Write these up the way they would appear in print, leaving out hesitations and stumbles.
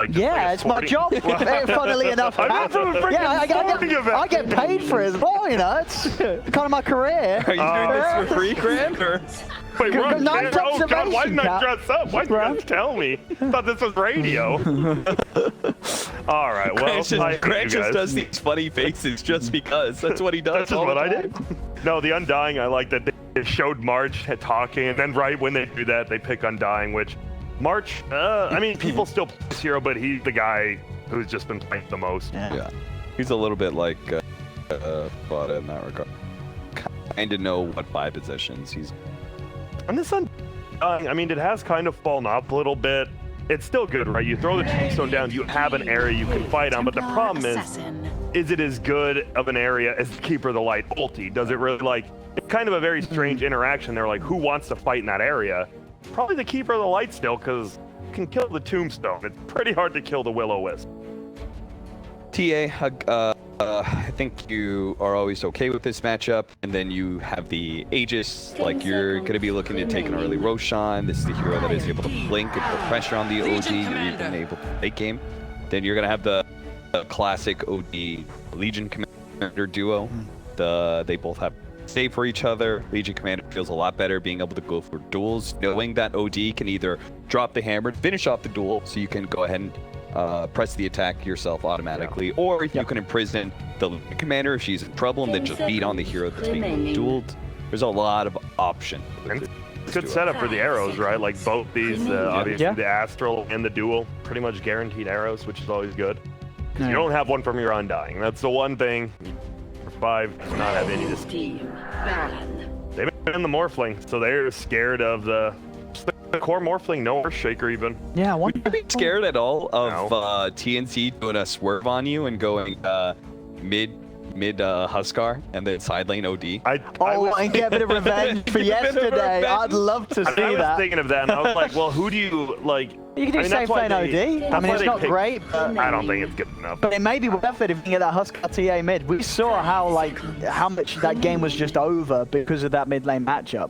Like, yeah, it's my job. Funnily enough, I'm from a freaking I get paid for it as well, you know. It's kind of my career. Are you doing this for free, Grant? Or? Wait, we're on Nice camera? Oh God, why didn't I observation, dress up? Why didn't you guys tell me? I thought this was radio. All right, well, Grant just does these funny faces just because. That's what he does. That's just what I did. No, the Undying, I like that they showed March talking, and then right when they do that, they pick Undying, which March, I mean, people still play this hero, but he's the guy who's just been playing the most. Yeah. He's a little bit like Bada in that regard. Kind of know what buy positions he's. And this Undying, I mean, it has kind of fallen off a little bit. It's still good, right? You throw the tombstone down, you have an area you can fight on, but the problem is it as good of an area as the Keeper of the Light ulti? Does it really, like, it's kind of a very strange interaction. They're like, who wants to fight in that area? Probably the Keeper of the Light still, because you can kill the tombstone. It's pretty hard to kill the Will-O-Wisp. TA, I think you are always okay with this matchup, and then you have the Aegis, like you're going to be looking to take an early Roshan. This is the hero that is able to blink and put pressure on the OD. You're even able to late game. Then you're going to have the classic OD Legion Commander duo. They both have save for each other. Legion Commander feels a lot better being able to go for duels, knowing that OD can either drop the hammer, finish off the duel, so you can go ahead and press the attack yourself automatically, or you can imprison the commander if she's in trouble and then just beat on the hero that's being dueled. There's a lot of options. Good setup for the arrows, right? Like both these, obviously the Astral and the Duel, pretty much guaranteed arrows, which is always good. Because you don't have one from your Undying. That's the one thing. For 5, does not have any this team. They've been in the Morphling, so they're scared of the core Morphling, no Earthshaker even. Yeah, Would you be scared at all of TNC doing a swerve on you and going mid Huskar and then side lane OD? And get a bit of revenge for yesterday. I'd love to see that. I was thinking of that, and I was like, well, who do you like? You can do safe lane OD. I mean, it's not great, but I don't think it's good enough. But it may be worth it if you can get that Huskar TA mid. We saw how much that game was just over because of that mid lane matchup.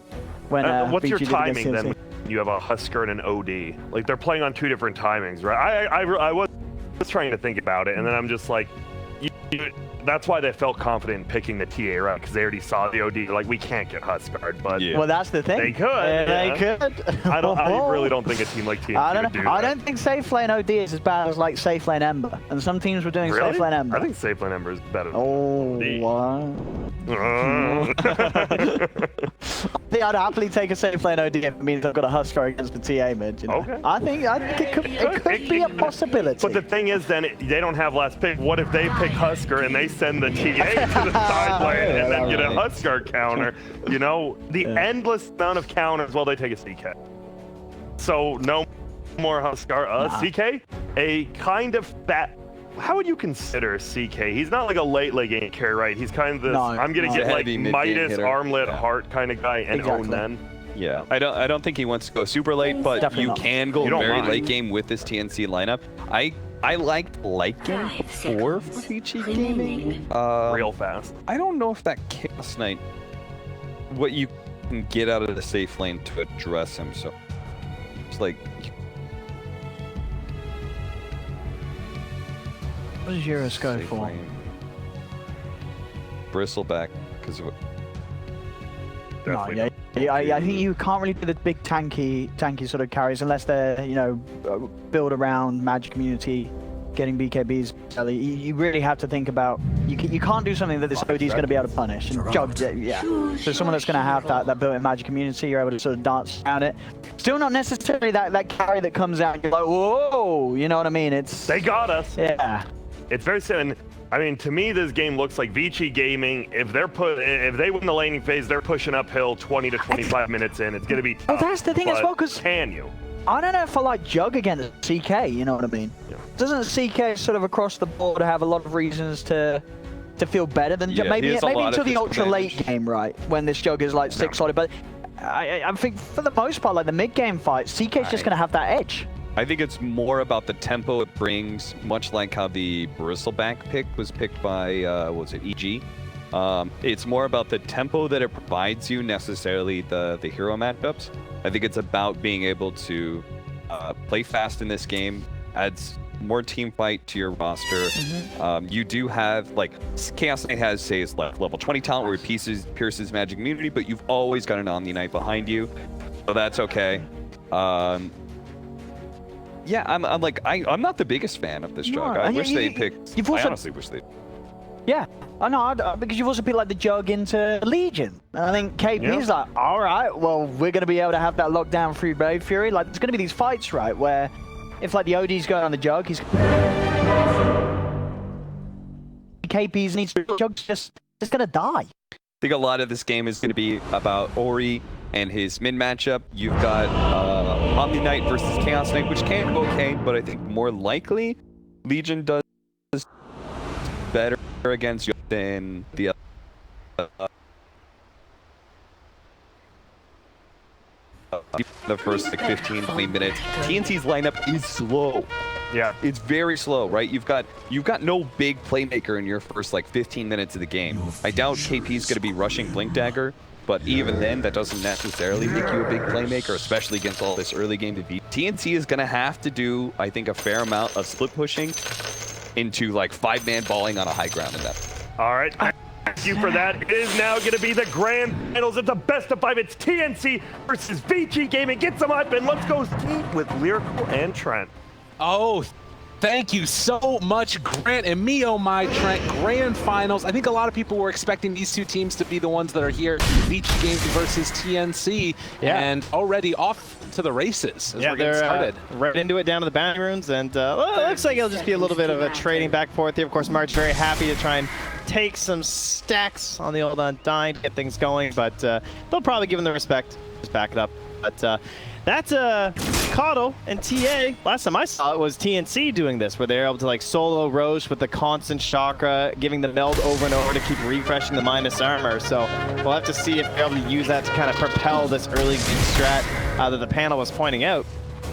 When what's your BG timing then? You have a Huskar and an OD. Like, they're playing on 2 different timings, right? I was trying to think about it, and then I'm just like, that's why they felt confident in picking the TA, right? Because they already saw the OD. Like, we can't get Huskar, but well, that's the thing. They could. They could. I really don't think a team like TNC would do that. I don't think safe lane OD is as bad as like safe lane Ember, and some teams were doing safe lane Ember. I think safe lane Ember is better. I think I'd happily take a safe lane OD if it means I've got a Huskar against the TA mid. You know? Okay. I think it could be a possibility. But the thing is, then they don't have last pick. What if they pick Huskar and they send the TA to the side lane and then get a Huskar counter? You know, the endless amount of counters while they take a CK. So no more Huskar. CK, a kind of fat. How would you consider CK? He's not like a late game carry, right? He's kind of this. I'm gonna get like Midas, armlet, heart kind of guy, and own then. Yeah, I don't think he wants to go super late, but Definitely you can go very late game with this TNC lineup. I liked Lycan before for VG Gaming. Real fast. I don't know if that Chaos Knight, what you can get out of the safe lane to address him. So it's like. What does Eurus go for? Bristleback, because of what? I think you can't really do the big tanky sort of carries unless they're, you know, build around Magic Community, getting BKBs. You really have to think about, you can't do something that this OD is going to be able to punish. And so someone that's going to have that built-in Magic Community, you're able to sort of dance around it. Still not necessarily that carry that comes out and you're like, whoa, you know what I mean? They got us. Yeah. It's very simple. I mean, to me, this game looks like VG Gaming. If they win the laning phase, they're pushing uphill 20 to 25 minutes in. It's going to be tough. Well, that's the thing as well, because can you? I don't know if I like Jug against CK. You know what I mean? Yeah. Doesn't CK sort of across the board have a lot of reasons to feel better than Jug? Maybe until the ultra late game, right? When this Jug is like 6 solid. But I think for the most part, like the mid game fight, CK's just going to have that edge. I think it's more about the tempo it brings, much like how the Bristleback pick was picked by, what was it, EG? It's more about the tempo that it provides you, necessarily the hero matchups. I think it's about being able to play fast in this game, adds more team fight to your roster. You do have, like, Chaos Knight has, say, his level 20 talent where he pierces magic immunity, but you've always got an Omni Knight behind you, so that's okay. Yeah, I'm not the biggest fan of this jug. I wish they picked. I honestly wish they. Yeah, I know, because you've also put like the jug into Legion. And I think KP's like, all right, well, we're going to be able to have that lockdown through Brave Fury. Like, there's going to be these fights, right, where if like the OD's going on the jug, KP's needs to jug's just going to die. I think a lot of this game is going to be about Ori and his mid matchup. You've got Omni Knight versus Chaos Knight, which can be okay, but I think more likely Legion does better against you than the first like 15-20 minutes. TNC's lineup is slow. Yeah, it's very slow, right? You've got no big playmaker in your first like 15 minutes of the game. I doubt KP's going to be rushing Blink Dagger, but even then, that doesn't necessarily make you a big playmaker, especially against all this early game defeat. TNC is going to have to do, I think, a fair amount of split pushing into like 5-man balling on a high ground in that. All right, thank you for that. It is now going to be the grand finals. It's a best of 5. It's Tnc versus Vg Gaming. Get some hype and let's go deep with Lyrical and Trent. Oh, thank you so much, Grant and me, oh my, Trent. Grand finals. I think a lot of people were expecting these two teams to be the ones that are here. Vg Gaming versus TNC, and already off to the races as we're getting started. Right into it, down to the bounty runes, and well, it looks like it'll just be a little bit of a trading back and forth here. Of course, Mark's very happy to try and take some stacks on the old Undying to get things going, but they'll probably give him the respect, just back it up. But that's Caudle and TA. Last time I saw it was TNC doing this, where they're able to like solo Roche with the constant chakra, giving the meld over and over to keep refreshing the minus armor. So we'll have to see if they're able to use that to kind of propel this early game strat that the panel was pointing out.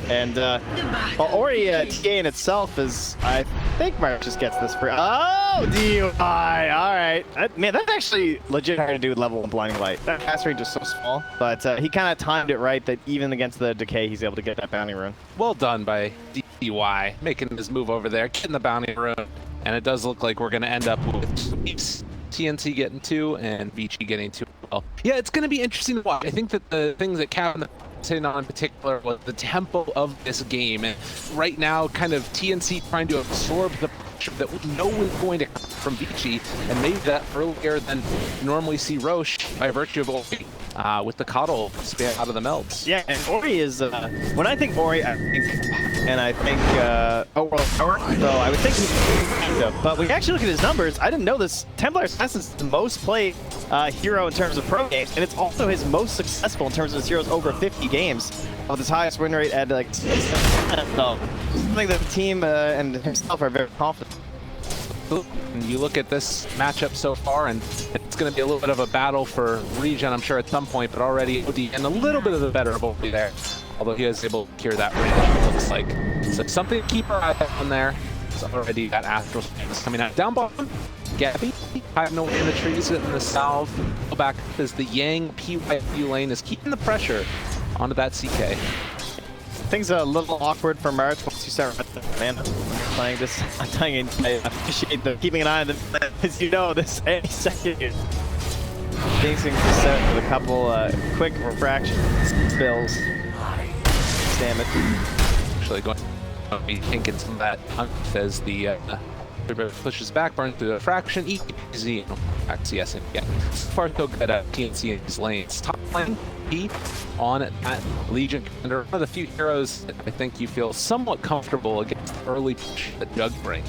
And well, Ori TA in itself is, I think Mark just gets this for. Oh, DUI. All right, man, that's actually legit hard to do with level 1 blinding light. That pass range is so small, but he kind of timed it right that even against the decay, he's able to get that bounty rune. Well done by DUI, making his move over there, getting the bounty rune, and it does look like we're going to end up with TNC getting 2 and VG getting 2. Well, yeah, it's going to be interesting to watch. I think that the things that Kevin hitting on in particular was the tempo of this game, and right now kind of TNC trying to absorb the pressure that we know is going to come from VG, and maybe that earlier than you normally see Roche by virtue of Ori with the Caudle spam out of the melds. Yeah, and Ori is, when I think Ori, I think Power, so I would think he's active. But when you actually look at his numbers, I didn't know this. Templar Assassin's the most played hero in terms of pro games, and it's also his most successful in terms of his heroes over 50 games, with his highest win rate at like 6%. So I think the team and himself are very confident. And you look at this matchup so far, and it's going to be a little bit of a battle for Regen, I'm sure, at some point, but already OD and a little bit of the better of OD there, although he is able to cure that range, it looks like. So something to keep our eye on there. It's already got Astral Spams coming out. Down bottom, Gabby, hiding away in the trees in the south. Go back as the Yang PYU lane is keeping the pressure onto that CK. Things are a little awkward for March once you start playing this. I appreciate the keeping an eye on the, as you know, this any second. Things can set with a couple quick refraction spills. Damn it. Actually going to be thinking some of that as the pushes back, burns through the fraction, easy, yes, and again. So far, so good at TNC in his lanes. Top lane, P on that Legion Commander, one of the few heroes that I think you feel somewhat comfortable against the early push that Jug brings.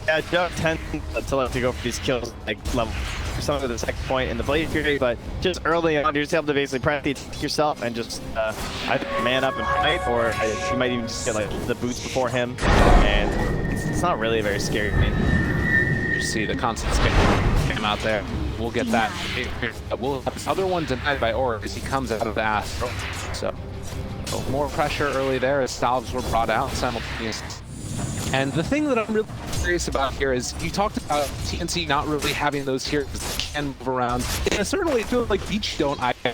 Yeah, Jug tends to like to go for these kills like level for some of the second point in the Blade Fury, but just early on, you're just able to basically press the attack yourself and just either man up and fight, or you might even just get like the boots before him, and it's not really a very scary game. You see the constant spam out there. We'll get that. We'll have this other one denied by Ori as he comes out of the Astral. So more pressure early there as salves were brought out simultaneously. And the thing that I'm really curious about here is you talked about TNC not really having those heroes that can move around. In a certain way, it feels like Beach don't either.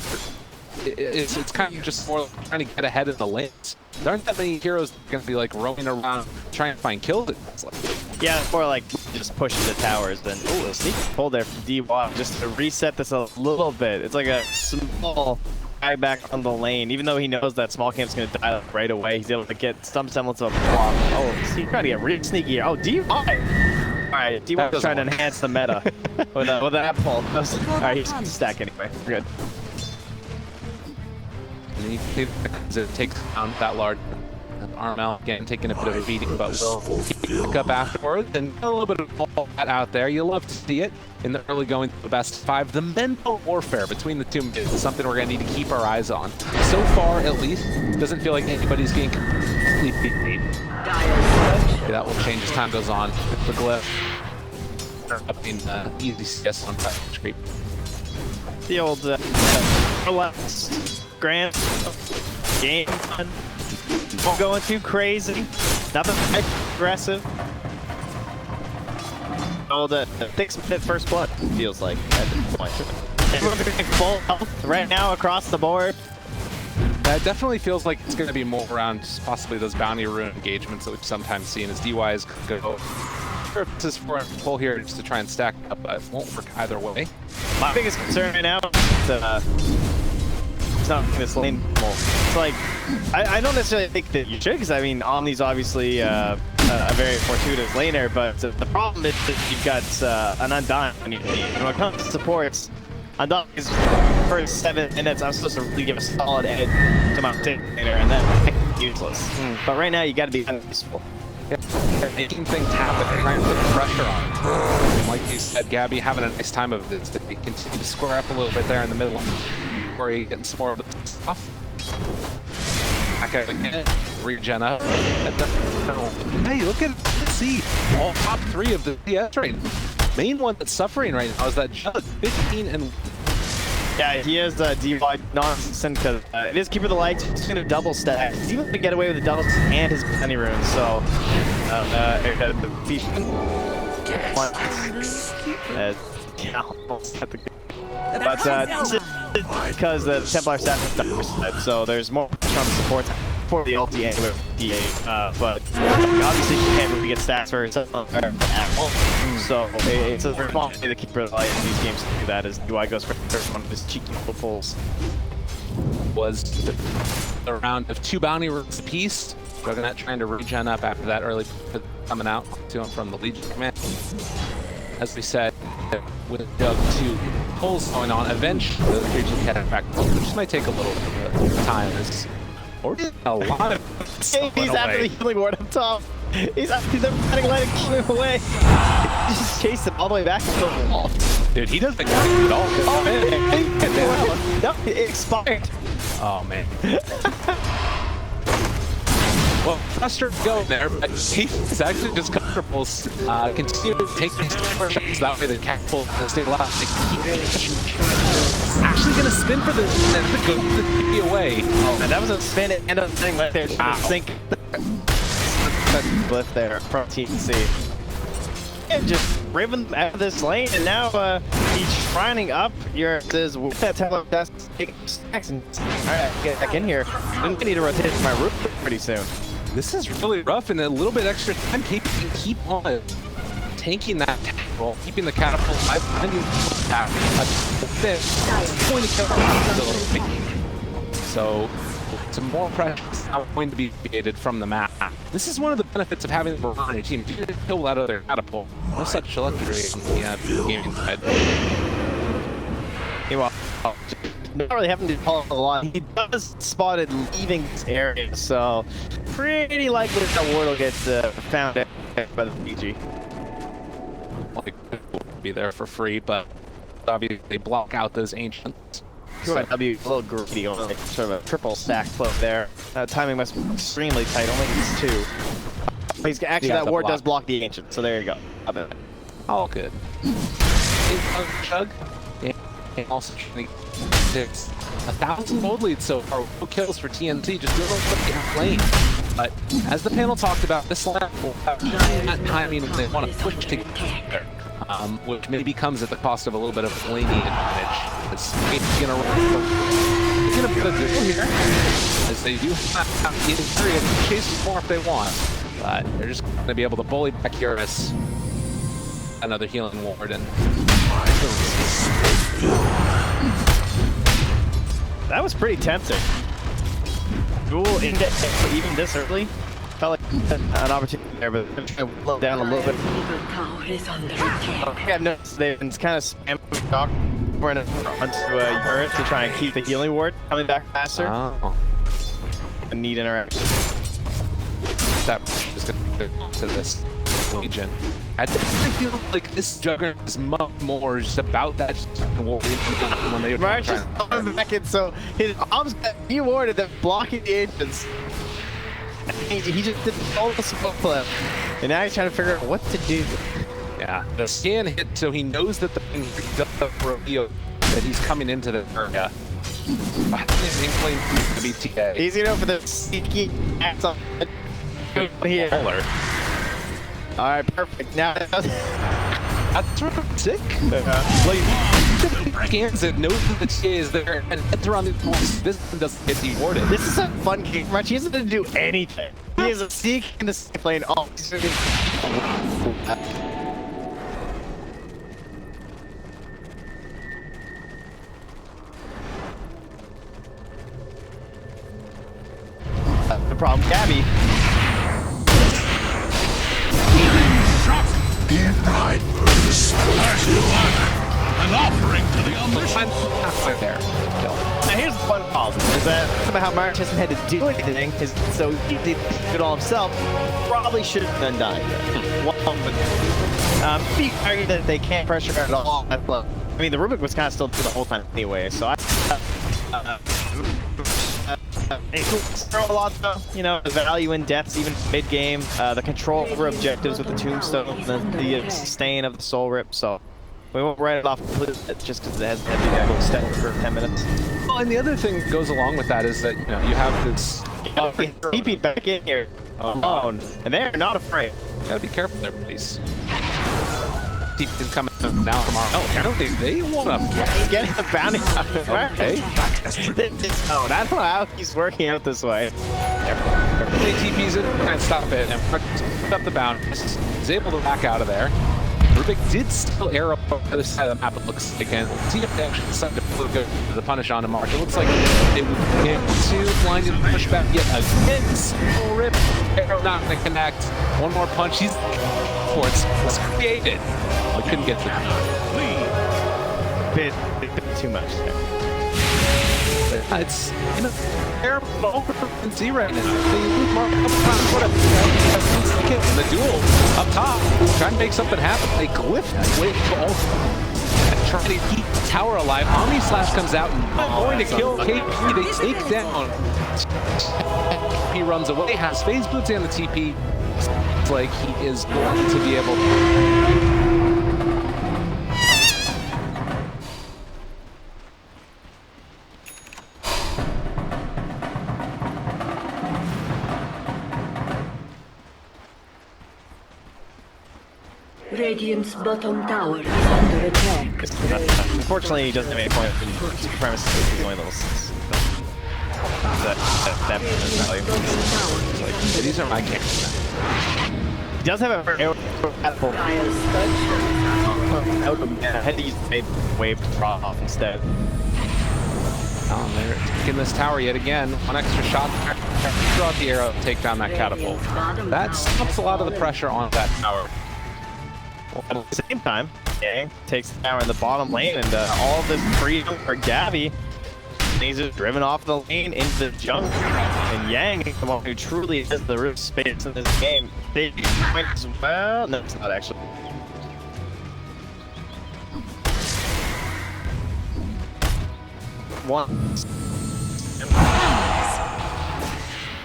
it's kind of just more like trying to get ahead of the lanes. There aren't that many heroes that are going to be like roaming around trying to find kills. It's like, Yeah, it's more like just pushing the towers than a sneak pull there from DY just to reset this a little bit. It's like a small guy back on the lane, even though he knows that small camp's going to die right away. He's able to get some semblance of a block. Oh, he's trying to get real sneaky here. Oh, DY! Alright, DY's trying to enhance the meta with that pull. Alright, he's going to stack anyway. We're good. and you see that it takes down that large arm out again, taking a bit of a beating, but will pick up afterwards and a little bit of all that out there. You love to see it in the early going to the best 5. The mental warfare between the two is something we're going to need to keep our eyes on. So far, at least, doesn't feel like anybody's getting completely beat. That will change as time goes on. The glyph up in easy CS on touch creep. The old relax, grand game fun. Not going too crazy. Nothing aggressive. Old 6-minute first blood feels like at this point. Everyone's getting full health right now across the board. It definitely feels like it's going to be more around possibly those bounty rune engagements that we've sometimes seen as DY is going to go. Sure if this is for a pull here just to try and stack up, but it won't work either way. My biggest concern right now is it's not this lane pull. It's like, I don't necessarily think that you should, because I mean, Omni's obviously a very fortuitous laner, but the problem is that you've got an Undying on your team. And when it comes to supports, Undying is for 7 minutes, I'm supposed to really give a solid edge to my laner, and then useless. But right now, you got to be useful. Making things happen, trying to put the pressure on. Like you said, Gabby having a nice time of this. They continue to square up a little bit there in the middle, where you getting some more of the stuff. Back out again, regen up. Hey, look at see all top 3 of the CS train. Main one that's suffering right now is that Judd 15 and. Yeah, he is DY nonsense because it is Keeper of the Light. He's going to double stack. He's even going to get away with the doubles and his bounty runes. So, the feat. Yeah, almost had the. But because the Templar staff is double, so there's more pressure on the support for the ulti anyway. But obviously she can't really get stats for herself at all. So it's a responsibility to keep her alive in these games to do that as DY goes for one of his cheeky little pulls. Was a round of 2 bounty runes apiece. Juggernaut trying to regen up after that early coming out to him from the Legion command. As we said, with Doug 2 pulls going on, eventually the Legion head back, which might take a little bit of time. Or a lot of He's after the healing ward up top. He's never letting him away. He just chased him all the way back to the wall. Dude, he doesn't get it at all. Oh, man. No, it expired. Oh, man. Well, Thruster going there, but he's actually just comfortable continue to take these shots. That way the cat will stay alive. Actually going to spin for the go away. Oh, man, that was a spin and a thing right there. Sink. Glyph there from Tnc. And just ribbon out of this lane, and now he's shrining up your with that Templar desk taking stacks and alright, get back in here. I'm gonna need to rotate my roof pretty soon. This is really rough, and a little bit extra time. Keep on tanking that tackle, keeping the catapult alive, and you point to so some more pressure is now going to be created from the map. This is one of the benefits of having the Mirage team. You can kill that other catapult. No such luxury in the gaming side. Meanwhile, not really having to call a lot. He does spotted leaving this area, so pretty likely that ward will get found out by the PG. Well, it could be there for free, but obviously they block out those ancients. So W a little greedy on like sort of a triple stack float there. Timing must be extremely tight. Only needs 2. He's actually that ward does block the ancient, so there you go. All good. Chug. And also trying to get 1,000 gold leads so far. No kills for TNC, just doing what they lane. But as the panel talked about, this lane will have giant timing when they want to push to get there. which maybe comes at the cost of a little bit of laning advantage. It's gonna put a good here, as they do have the area to chase more if they want, but they're just gonna be able to bully back here as another healing ward and. That was pretty tempting. Dual index even this early. Felt like an opportunity there, but I'm trying to slow down a little bit. I've noticed they've been kind of spamming Doc onto a turret to try and keep the healing ward coming back faster. Oh. A neat interaction. That is going to this Legion. I feel like this Juggernaut is much more just about that war when they were March is coming back in, so his arms got de-warded, they're blocking the agents. He just did all the smoke flip, and now he's trying to figure out what to do. Yeah, the scan hit, so he knows that the thing that he's coming into the area. Inkling to be TA. He's gonna go for the sneaky axe on here. All right, perfect. Now that's sick. Like, scans it, knows that the TA is there, and gets around the force. This doesn't get dewarded. this is a fun game, March. He doesn't do anything. He is a sneak in the safe lane. Oh, the problem, Gabby. An offering to the omniscient. There. Now here's the fun problem, is that somehow March hasn't had to do anything, so he did it all himself. Probably should have done dying. Be argued that they can't pressure at all. I mean, the Rubik was kind of still through the whole time anyway, so I... throw a lot though, you know, the value in deaths even mid-game, the control over objectives with the tombstone, the sustain of the soul rip, so we won't write it off completely just because it has a little step for 10 minutes. Well, and the other thing that goes along with that is that, you know, you have this... TP'd back in here alone, and they're not afraid. Gotta be careful there, please. TP is coming now from our... Oh, apparently they want to... Get the bounty out of Okay. Oh, that's how he's working out this way. They TP's it, and stop it, and put up the bounty. He's able to back out of there. Rubik did still arrow on the other side of the map, it looks like, and see if they actually decided to put the punish on to Mark. It looks like they would get two blinded push back yet again. Full rip, arrow not going to connect. One more punch, he's force was created. Oh, he couldn't get through. Bit too much there. It's in a terrible Tnc right now. The duel up top, trying to make something happen. They glyph with all trying to keep the tower alive. Omni Slash comes out and going to kill KP. They take down. He runs away, has phase boots and the TP. It's like he is going to be able to. Radiant's bottom tower is under attack. Unfortunately, he doesn't have any point of supremacy. He's only level 6. That value. These are my kicks. He does have a arrow catapult. I had to use wave to draw off instead. Oh, they're taking this tower yet again. One extra shot. Throw out the arrow, take down that catapult. That stops a lot of the pressure on that tower. At the same time, Yang takes the tower in the bottom lane, and all of this freedom for Gabby. He's just driven off the lane into the jungle. And Yang is the one who truly has the real space in this game. Big point as well. No, it's not actually. One.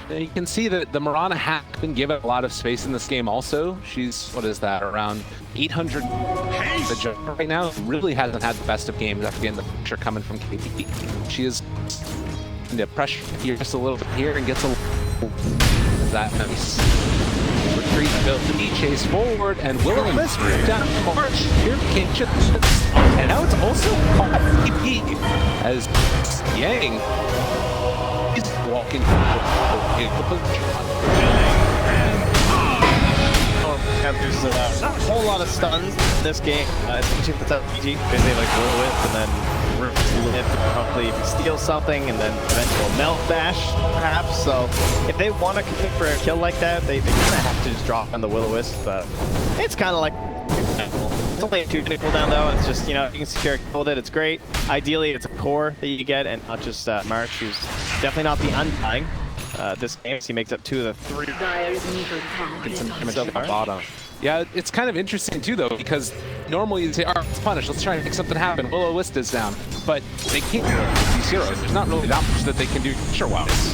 You can see that the Mirana has been given a lot of space in this game also. She's, what is that, around 800 the jump right now. Really hasn't had the best of games after getting the pressure coming from KP. She is the pressure here just a little bit here and gets a little that nice. street ability, chase forward, and Will-O-Wisp down March. Here came Chip. And now it's also called PP as Yang is walking There's a whole lot of stuns in this game, especially if it's RPG, because they like Will-O-Wisp and then lift, hopefully steal something, and then eventual melt bash, perhaps. So if they want to commit for a kill like that, they kind of have to just drop on the Will-O-Wisp. But it's kind of like it's only a 2-minute cooldown though. It's just, you know, you can secure a kill with it. It's great. Ideally, it's a core that you get, and not just March, who's definitely not the Undying. This game, so he makes up 2 of the 3. Get some damage on the bottom. Yeah, it's kind of interesting too, though, because normally you'd say, all right, let's punish, let's try and make something happen. Will-O-Wisp is down, but they can't do these heroes. There's not really that much that they can do pressure-wise.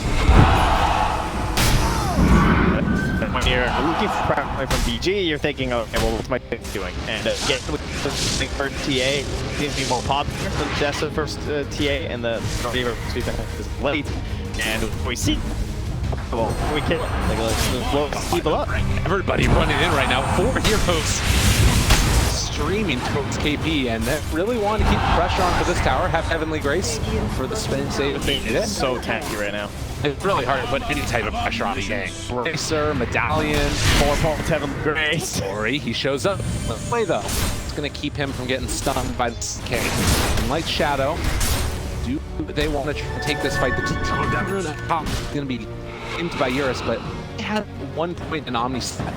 When you're looking for pressure from VG, you're thinking, okay, well, what's my team doing? And get with the first TA seems to be more popular than just the first TA, and the is late. And we see, well, we can like, blow people up. Everybody running in right now. 4 heroes streaming towards KP, and they really want to keep the pressure on for this tower. Have Heavenly Grace for the spin save if they need it. So tanky right now. It's really hard to put any type of pressure on the gang. Bracer, Medallion, 4 points, Heavenly Grace. Ori, he shows up. Let's play though. It's going to keep him from getting stunned by this K. And Light Shadow. Do they want to try to take this fight? The top is going to be aimed by Eurus, but they had 1 point in Omni stat.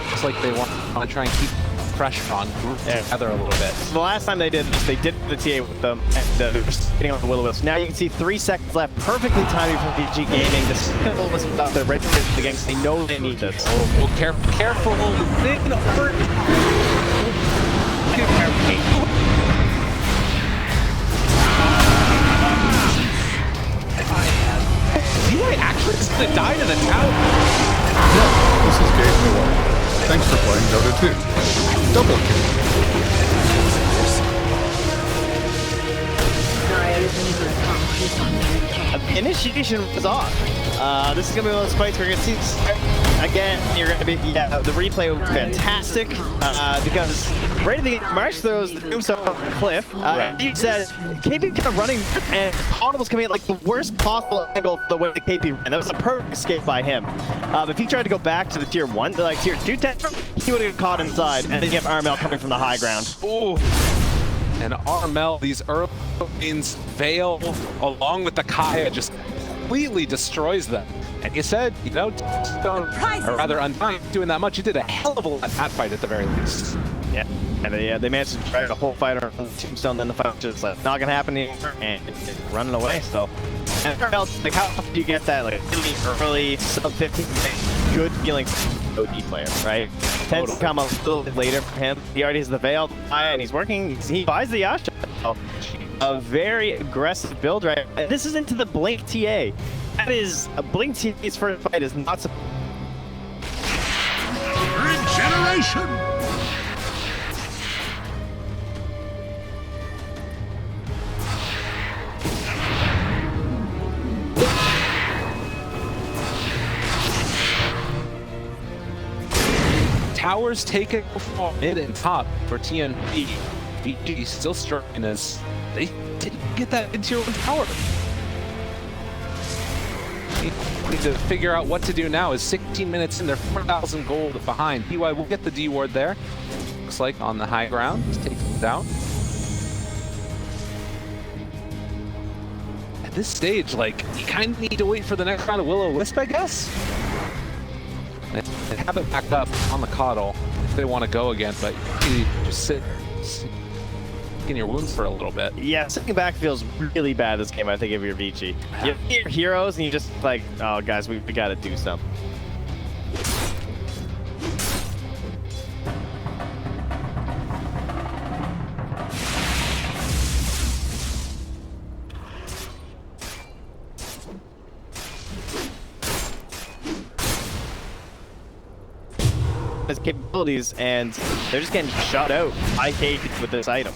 Looks like they want to try and keep pressure on together a little bit. The last time they did this, they did the TA with them, and they were getting on the Will-O-Wisp. Now you can see 3 seconds left, perfectly timing from VG Gaming. The Will-O-Wisp is out there right for the game. They know they need this. Oh, careful. Eli actually is gonna die to the tower. Yeah, this is Gabe Noir. Thanks for playing Dota 2. Double kill. Initiation was off. This is gonna be one of those fights where you're gonna see again. You're gonna be the replay was fantastic because right at the March throws the tombstone off the cliff. He said KP kind of running and Audible's coming at like the worst possible angle the way the KP ran. That was a perfect escape by him. If he tried to go back to the tier 1, like tier 2 test, he would have got caught inside, and then you have Armel coming from the high ground. Ooh. And Armel, these early lanes, Veil, along with the Kaya, just completely destroys them. And you said, you know, Tombstone, or rather Undying, doing that much. You did a hell of a lot in that fight at the very least. Yeah, and they managed to try the whole fight on the Tombstone, then the fight was just like, not gonna happen anymore, and it's running away, so. And like, how often do you get that, like, really early, sub-15 good feeling OD player, right? Tends to come a little bit later for him. He already has the Veil, and he's working, he buys the Yasha. A very aggressive build, right? And this is into the Blink TA. That is, a Blink TA's first fight is not supposed. Regeneration! Towers take it mid and top for TNC. VG still struggling as they didn't get that into your own tower. Need to figure out what to do now. Is 16 minutes in, they're 4,000 gold behind. PY will get the D ward there. Looks like on the high ground, takes them down. At this stage, like, you kind of need to wait for the next round of Will-O-Wisp, I guess. And have it back up on the Coddle if they want to go again, but you just sit in your wounds for a little bit. Yeah, sitting back feels really bad this game, I think, if you're VG. You have your heroes and you just like, oh guys, we gotta do something. His capabilities, and they're just getting shut out by KP with this item.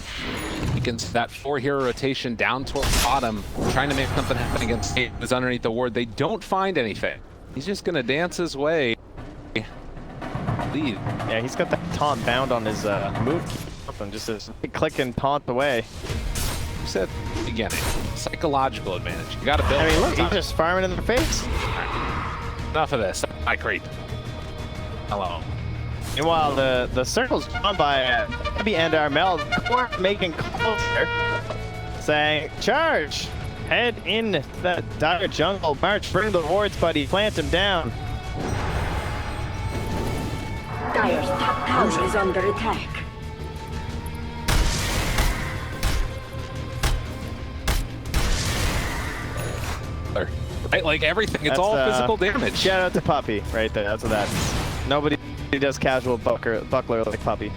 into that 4-hero rotation down toward the bottom, trying to make something happen against Kate is underneath the ward. They don't find anything. He's just gonna dance his way. Lead. Yeah, he's got that taunt bound on his move. And just a click and taunt away. You said beginning. Psychological advantage. You gotta build. I mean, look, he's just farming in the face. Enough of this. I creep. Hello. Meanwhile, the circle's drawn by Abby and Armel, making calls there, saying, charge! Head in that dire jungle. March, bring the wards, buddy. Plant him down. Dire's top tower is under attack. Right, like everything, it's That's, all physical damage. Shout out to Puppy right there. That's what that is. Nobody does casual buckler like Puppy.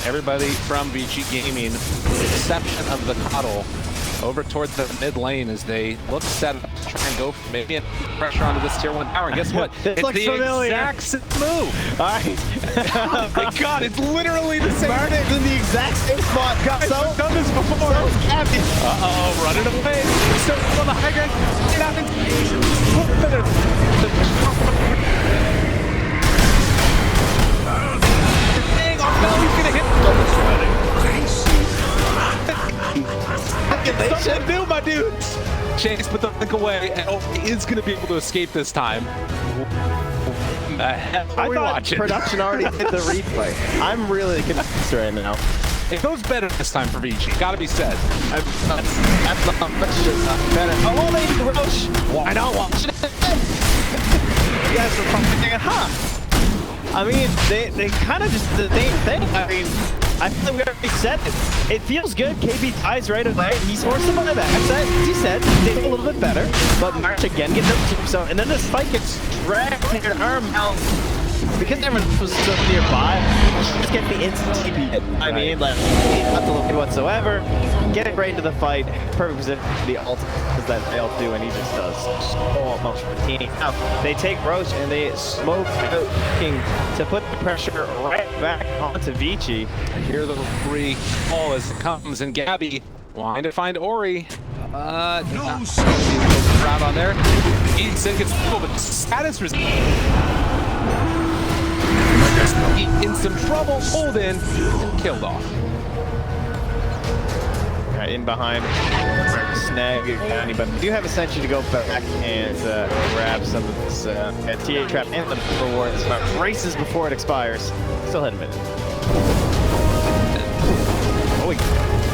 Everybody from VG Gaming, with the exception of the Cuddle, over towards the mid lane as they look set up to try and go for maybe pressure onto this tier 1 tower. And guess what? This it's looks the familiar. exact same move. All right. Oh my god, it's literally the same Martin's thing. in the exact same spot. Guys, we've done this before. So is Abby. Uh-oh, running away. Still on the high ground. Get out Dang, he's gonna hit. Something new, my dude. Chase put the link away, and he is going to be able to escape this time. The hell are we watching? Production already hit the replay. I'm really confused right now. It goes better this time for VG. Gotta be said. That's not better. Oh, well, they Roche. Why not watch it? You guys are probably thinking, huh? I mean, they kind of just the same thing. I mean, I feel like we already said it. It feels good. KB dies right away. He's forced to buy back. As he said, they did a little bit better. But March again gets up to so, and then this fight gets dragged to your arm out. Because everyone was so nearby, just get the instant TP hit. I mean, like, not to look at whatsoever. Get it right into the fight. Perfect position for the ult, because that they ult do, and he just does so much for the team. Now, they take Roche and they smoke out King to put the pressure right back onto Vici. I hear the free call as it comes, and Gabby wanting to find Ori. Route on there. He's sick, it's cool, but status in some trouble, pulled in, and killed off. In behind, snag County, but we do have a sentry to go back and grab some of this TA trap and the rewards. Races before it expires. Still had a minute. Oh, we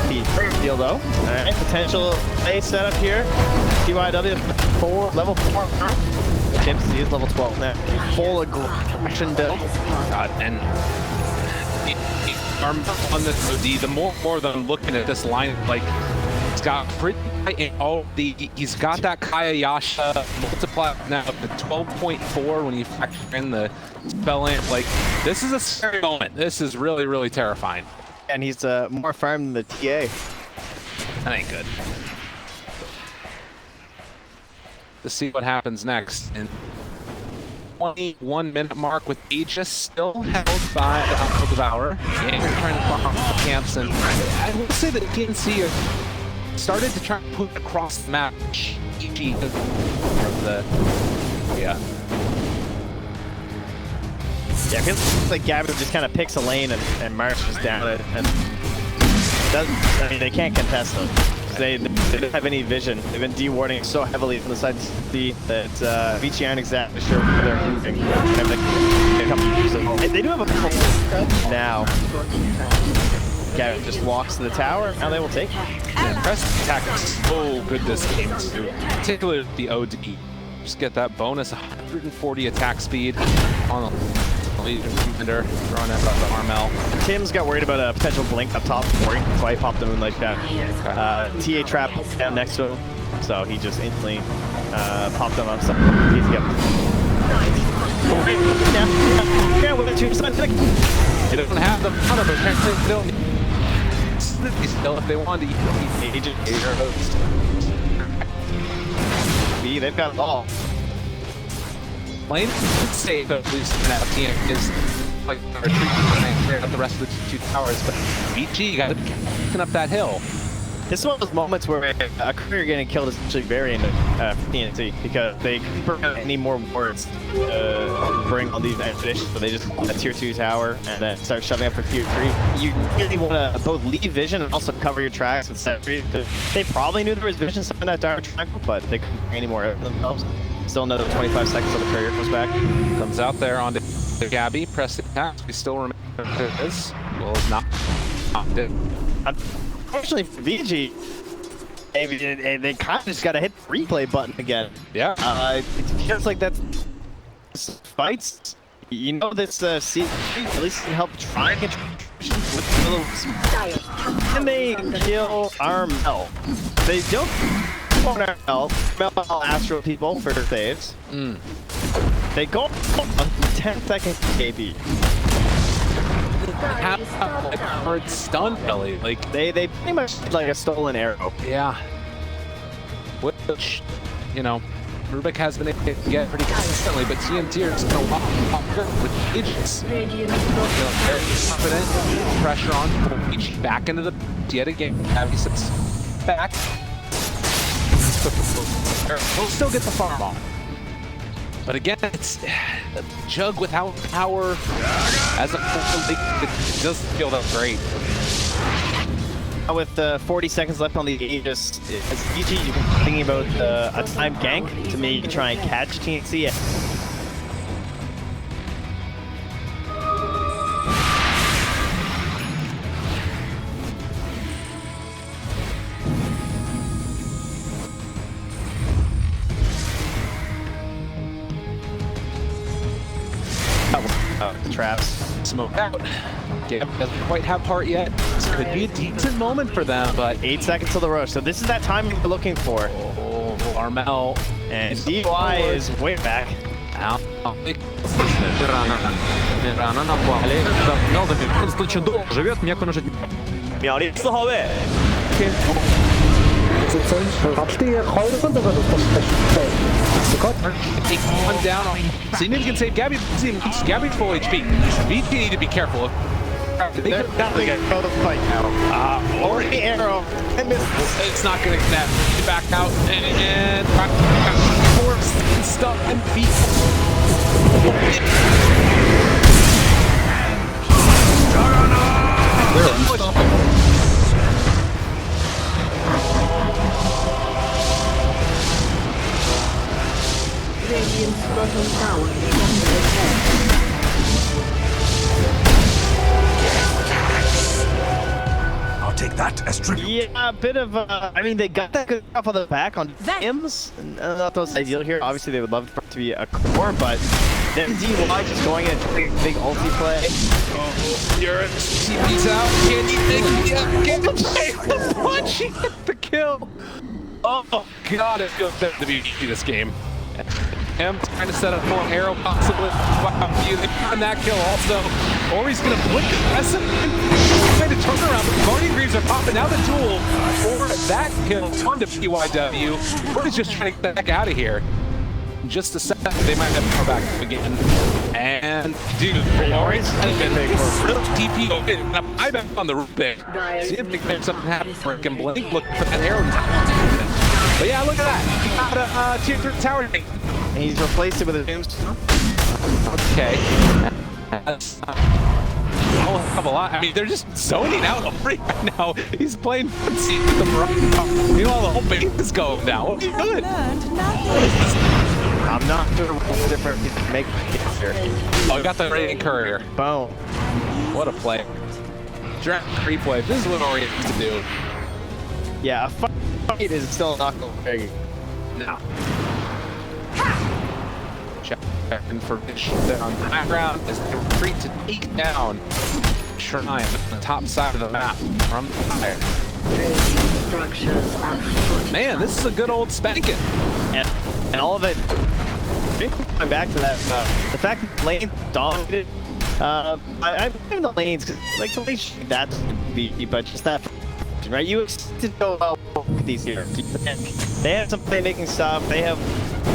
the deal though. Alright, potential A setup here. TYW level 4. Dempsey is level 12 now. Full aggression build. God, and on this OD, the more that I'm looking at this line, like, it's got pretty he's got that Kaya Yasha multiply now up to 12.4 when you factor in the spell in. Like, this is a scary moment. This is really, really terrifying. And he's more farmed than the TA. That ain't good. To see what happens next. And 21-minute mark with Aegis still held by the Alpha Devourer. And they're trying to farm the camps. And I will say that Tnc started to try to put across the map. Yeah, it feels like Gavin just kind of picks a lane and March is down it. And doesn't, I mean, they can't contest them. They don't have any vision. They've been de-warding so heavily from the side C that Vici aren't exactly sure where they're moving. They do have a now. Gavin just walks to the tower. Now they will take it. Yeah, press attack is so good this game, particularly the OD. Just get that bonus 140 attack speed on the lead commander, throwing out the Armel. Tim's got worried about a potential blink up top for him, so he popped the Moonlight down. TA trap down next to him, so he just instantly popped them up. So he's yeah, with the 2%. They don't have the fun of it. They don't need still if they want to use agent they've got it all. Lane safe, at least in that team, is like a retreat and clear out the rest of the two towers, but VG got picking up that hill. This is one of those moments where a career getting killed is actually very into TNC because they couldn't bring out any more wards to bring all these expeditions, so they just want a tier 2 tower and then start shoving up for tier 3. You really want to both leave vision and also cover your tracks with sentry. They probably knew there was vision somewhere in that dark triangle, but they couldn't bring any more of themselves. Still another 25 seconds till the courier comes back. Comes out there onto the Gabby, press the attack. We still remain this. Well, it's not dead. Unfortunately for VG, they kind of just got to hit the replay button again. Yeah. It feels like that's fights. You know, this CG at least can help try and get with a little. Can they kill Armel? They don't kill Armel. Armel Astro people for their saves. They go on 10-second KB. Have a hard stun, really. Like They pretty much did like a stolen arrow. yeah. Which, you know, Rubik has been able to get pretty consistently, but TNT is going to walk with agents. Radiant Very confident. Pressure on. Reach back into the yet again. Abby sits back. He'll still get the farm on. But again, it's Jug without power as a full league. It doesn't feel that great. With 40 seconds left on the Aegis, as VG, you can be thinking about a time gank to maybe try and catch TNC. Traps. Smoke out. Game doesn't quite have heart yet. This could be a decent moment for them, but 8 seconds till the rush, so this is that time we're looking for. oh, Armel And DY is way back. out. Rana напали. Давно просто чудово живет, як воно жить. Мяри славе. Take one down on significant save. Gabby's full HP. VG need to be careful. They could not get Go to fight now. Or the arrow. And this. it's not going to connect. Back out and force stuff and beat. They're unstoppable. Radiant's bottom tower is under attack. I'll take that as tribute. Yeah, a bit of, I mean, they got that good off of the back on Imps. Not those ideal here. Obviously, they would love for it to be a core, but then DY just going in a big ulti play. Your TV's out. Can you make get the punch? He hit the kill. Oh god, it feels better to be this game. Him trying to set up for an arrow possibly. Wow, they found that kill also. Or he's gonna blink aggressive and trying to turn around. The Guardian Greaves are popping out the duel for that kill on to PYW. Or he's just trying to get the heck out of here. In just a second, they might have to come back again. And dude, Ori's real TP open. I back on the roof there. See if there's something happen for him. Blink, look for that arrow. But yeah, look at that. He got a tier 3 tower. And he's replaced it with a tombstone. Okay. That's a hell of a lot. I mean, they're just zoning out Ori right now. He's playing footsie with them right. Meanwhile, the whole base is going down. What are you doing? I'm not sure what's different to make here. Oh, I got the rating courier. Boom. What a play. Direct replay. This is what Ori has to do. Yeah, a fight is still not going very No. Checking for Vish there on the background as they retreat to take down Shrine on the top side of the map from the fire. Structures are fortified. Man, this is a good old spanking. and all of it. Going back to that, the fact that lane dominated. I'm in the lanes because like the lane that's be, but just that, right? You expect to go well with these here. They have some playmaking stuff. They have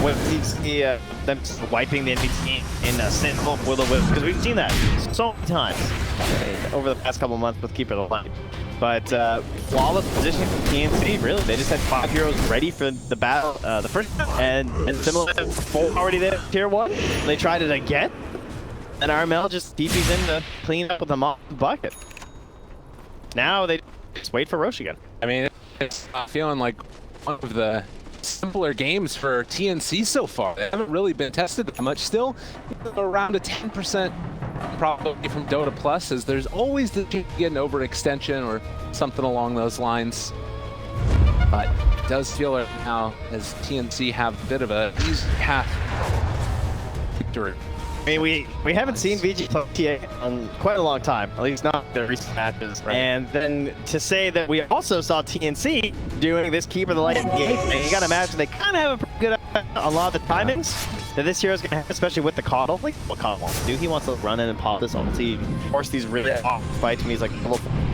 when you see them wiping the enemy team in a single with a whip, because we've seen that so many times over the past couple months with Keep It Alive. But flawless positioning from TNC, really, they just had 5 heroes ready for the battle, the first round, and similar to 4 already there, tier 1. They tried it again, and RML just TP's in to clean up with a mop bucket. Now they just wait for Roche again. I mean, it's feeling like one of the simpler games for TNC so far. They haven't really been tested that much. Still around a 10% probability from Dota Plus, as there's always the chance to get an overextension or something along those lines. But it does feel right now as TNC have a bit of a easy path victory. I mean, we haven't seen VG play TA in quite a long time, at least not the recent matches. Right. And then to say that we also saw TNC doing this Keeper the Light game, and you gotta imagine they kind of have a pretty good a lot of the timings that this hero's gonna have, especially with the Coddle. Like, what Coddle wants to do, he wants to run in and pop this ulti, force these really off fights when he's like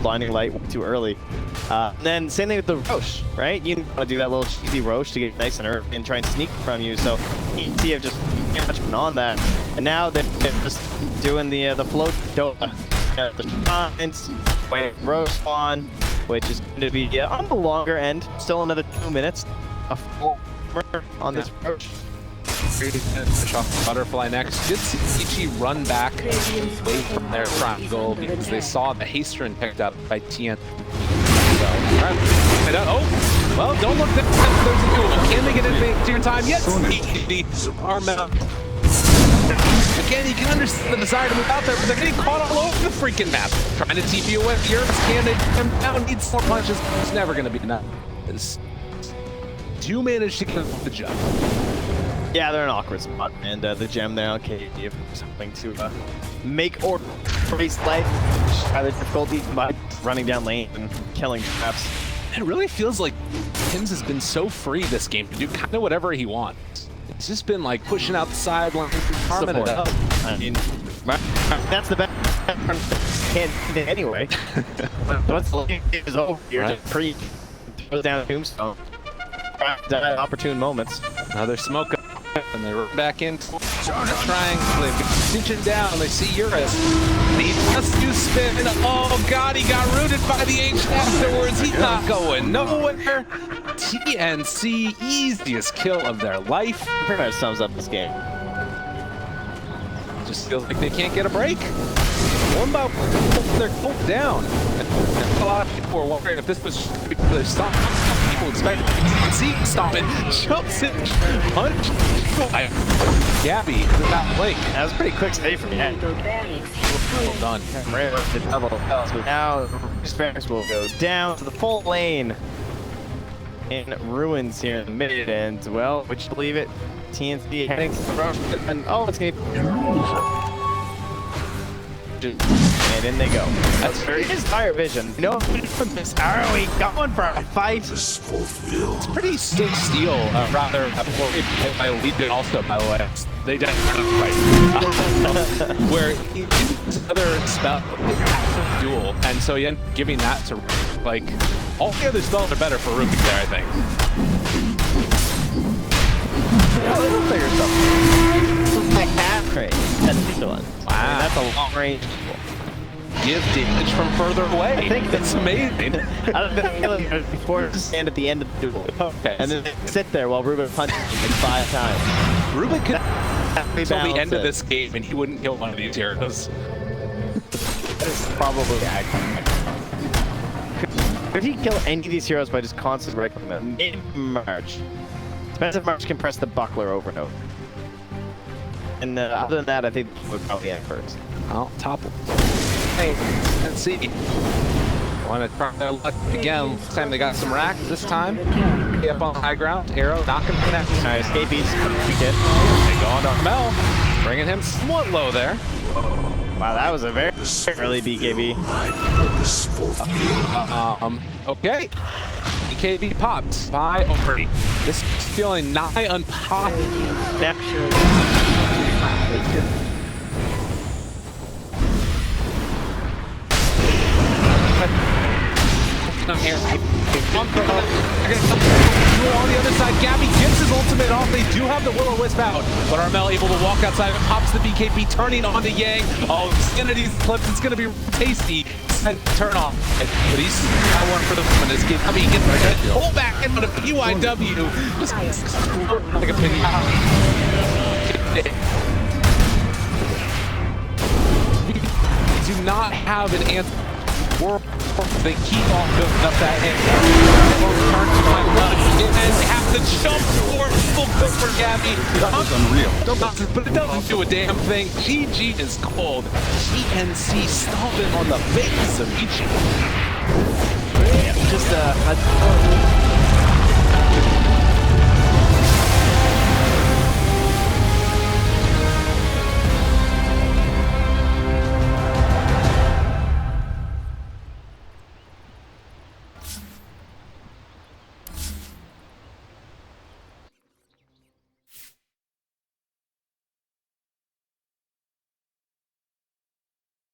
blinding light too early. And then same thing with the Roche, right? You want to do that little cheesy Roche to get nice and early and try and sneak from you. So TNC have just much been on that, and now they're just doing the float Dota. The shots, wait, Roche spawn, which is going to be on the longer end. Still another 2 minutes. A full on this Roche. Finish off the Butterfly next. Did see Ichi run back away from their front goal because they saw the haste run picked up by TNC. So, oh, well, don't look there. There's a duel. Can they get anything in time? Yes, the RML. Again, you can understand the desire to move out there, but they're getting caught all over the freaking map. Trying to TP away. Europe's can they come down? Needs more punches. It's never going to be enough. Do manage to get the job. Yeah, they're an awkward spot, and the gem there on KD if something to make or race life rather difficulty by running down lane and killing traps. It really feels like Tim's has been so free this game to do kind of whatever he wants. It's just been like pushing out the sideline, farming it up. I mean, that's the best. Can't do it anyway. Once the game is over, you're just pre throws down a tombstone. Opportune moments. Another smoke up, and they run back in triangle. They pinch it down. They see Eurus. He just do spin. Oh god, he got rooted by the H afterwards. He's not going nowhere. TNC, easiest kill of their life. Pretty much sums up this game. Just feels like they can't get a break. One by one, they're pulled down. And a lot of people were wondering if this was the stop. People expected to see stop it. Jumps in, punch. Gabby did not blink. That was a pretty quick save from him. Well done. The double kills, but now Sparks will go down to the full lane in ruins here in the mid, and well, would you believe it? TNC heading to the rush, and oh, it's gonna be. And in they go. That's very fire vision. No, from this are we going for a fight? It's pretty still steel, rather by Lead also, by the way. They definitely right. Where he used other spell duel, and so you're giving that to like all the other spells are better for Rubik there, I think. Yeah, little figure stuff. Like half crate. That's the one. Wow. I mean, that's a long range. Give damage from further away. I think that's amazing. I don't know before to stand at the end of the duel. Okay. And then sit there while Rubik punches like 5 times. Rubik could until the end of this game and he wouldn't kill one of these heroes. That's probably accurate. Could he kill any of these heroes by just constantly breaking them? Mid-March. Expensive March can press the buckler over and over. And other than that, I think would probably act first. I'll topple. Hey, let's see. Want to try their luck again. This time they got some rack. This time, get up on the high ground. Arrow, not gonna connect. Nice. KB's good. They go on to Mel, bringing him somewhat low there. Wow, that was a very early BKB. Okay. BKB popped by Overty. This is feeling nigh unpopular. here. On the other side, Gabby gets his ultimate off. They do have the Will-O-Wisp out, but Armel able to walk outside, pops the BKB, turning on the Yang. Oh, Sanity's clips. It's going to be tasty. Turn off. But he's got one for the moment. This game, he gets right. Pull back into the PYW. Just like a piggy. Do not have an answer. They keep on building up that hit. Turn to my left and have to jump for Gabby. That was unreal. But it doesn't do a damn thing. GG is cold. Tnc stomping on the face of each. Just